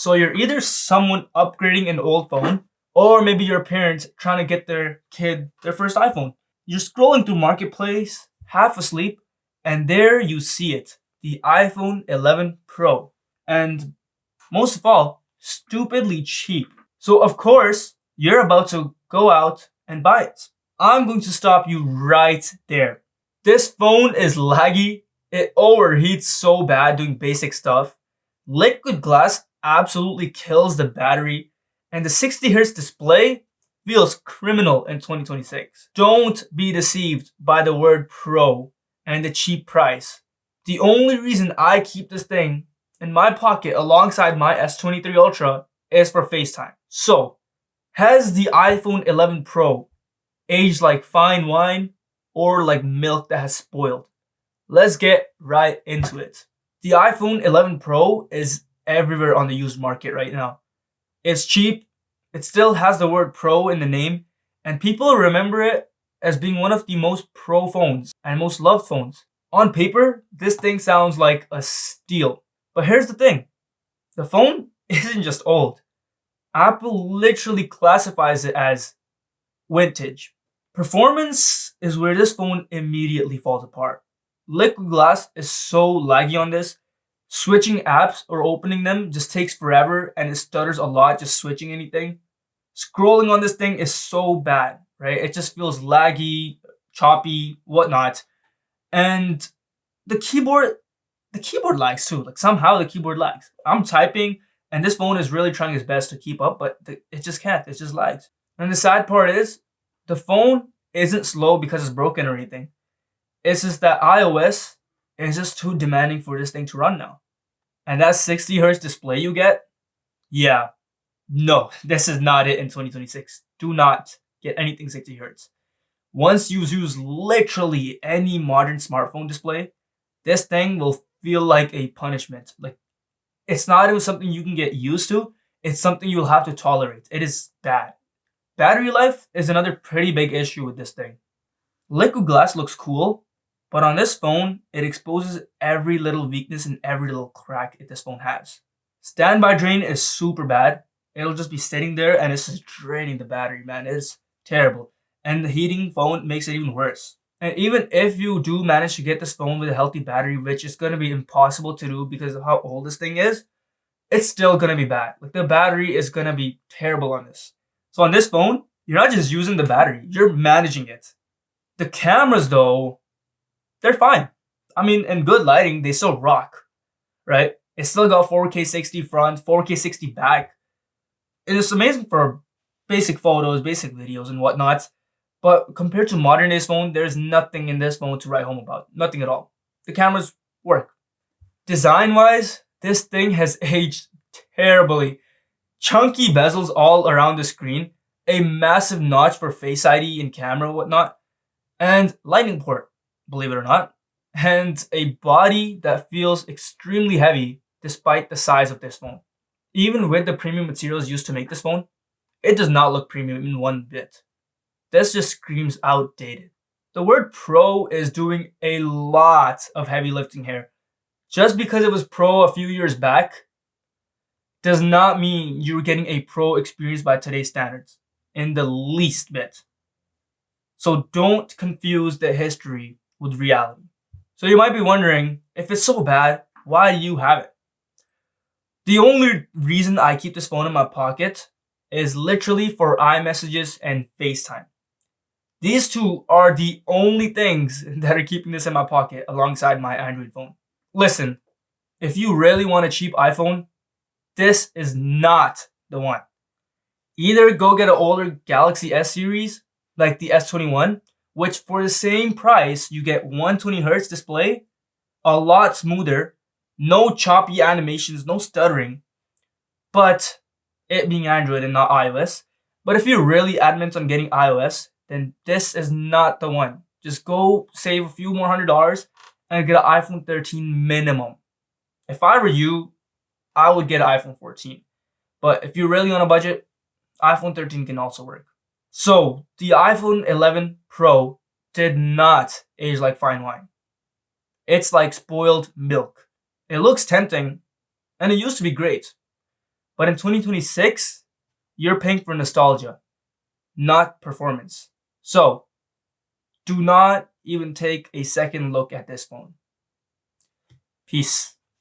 So you're either someone upgrading an old phone, or maybe your parents trying to get their kid their first iPhone. You're scrolling through Marketplace, half asleep, and there you see it, the iPhone 11 Pro. And most of all, stupidly cheap. So of course, you're about to go out and buy it. I'm going to stop you right there. This phone is laggy. It overheats so bad doing basic stuff. Liquid glass absolutely kills the battery. And the 60Hz display feels criminal in 2026. Don't be deceived by the word pro and the cheap price. The only reason I keep this thing in my pocket alongside my S23 Ultra is for FaceTime. So, has the iPhone 11 Pro aged like fine wine or like milk that has spoiled? Let's get right into it. The iPhone 11 Pro is everywhere on the used market right now. It's cheap, it still has the word pro in the name, and people remember it as being one of the most pro phones and most loved phones. On paper, this thing sounds like a steal. But here's the thing, the phone isn't just old. Apple literally classifies it as vintage. Performance is where this phone immediately falls apart. Liquid glass is so laggy on this. Switching apps or opening them just takes forever and it stutters a lot just switching anything. Scrolling on this thing is so bad, right? It just feels laggy, choppy, whatnot. And the keyboard, the keyboard lags too. Like somehow the keyboard lags. I'm typing and this phone is really trying its best to keep up, but it just can't. It just lags. And the sad part is, the phone isn't slow because it's broken or anything. It's just that iOS is just too demanding for this thing to run now. And that 60Hz display you get, yeah, no, this is not it in 2026. Do not get anything 60Hz. Once you use literally any modern smartphone display, this thing will feel like a punishment. Like, it's not even something you can get used to. It's something you'll have to tolerate. It is bad. Battery life is another pretty big issue with this thing. Liquid glass looks cool, but on this phone, it exposes every little weakness and every little crack this phone has. Standby drain is super bad. It'll just be sitting there and it's just draining the battery, man. It's terrible. And the heating phone makes it even worse. And even if you do manage to get this phone with a healthy battery, which is going to be impossible to do because of how old this thing is, it's still going to be bad. Like the battery is going to be terrible on this. So on this phone, you're not just using the battery, you're managing it. The cameras though, they're fine. I mean, in good lighting, they still rock, right? It's still got 4K 60 front, 4K 60 back. It is amazing for basic photos, basic videos and whatnot. But compared to modern day's phone, there's nothing in this phone to write home about. Nothing at all. The cameras work. Design wise, this thing has aged terribly. Chunky bezels all around the screen, a massive notch for Face ID and camera and whatnot, and lightning port, believe it or not, and a body that feels extremely heavy despite the size of this phone. Even with the premium materials used to make this phone, it does not look premium in one bit. This just screams outdated. The word pro is doing a lot of heavy lifting here. Just because it was pro a few years back does not mean you're getting a pro experience by today's standards in the least bit. So don't confuse the history with reality. So you might be wondering, if it's so bad, why do you have it? The only reason I keep this phone in my pocket is literally for iMessages and FaceTime. These two are the only things that are keeping this in my pocket alongside my Android phone. Listen, if you really want a cheap iPhone, this is not the one. Either go get an older Galaxy S series like the S21, which for the same price you get 120Hz display, a lot smoother, no choppy animations, no stuttering, but it being Android and not iOS. But if you're really adamant on getting iOS, then this is not the one. Just go save a few more $100 and get an iPhone 13 minimum. If I were you, I would get an iPhone 14. But if you're really on a budget, iPhone 13 can also work. So the iPhone 11 Pro did not age like fine wine. It's like spoiled milk. It looks tempting, and it used to be great. But in 2026, you're paying for nostalgia, not performance. So do not even take a second look at this phone. Peace.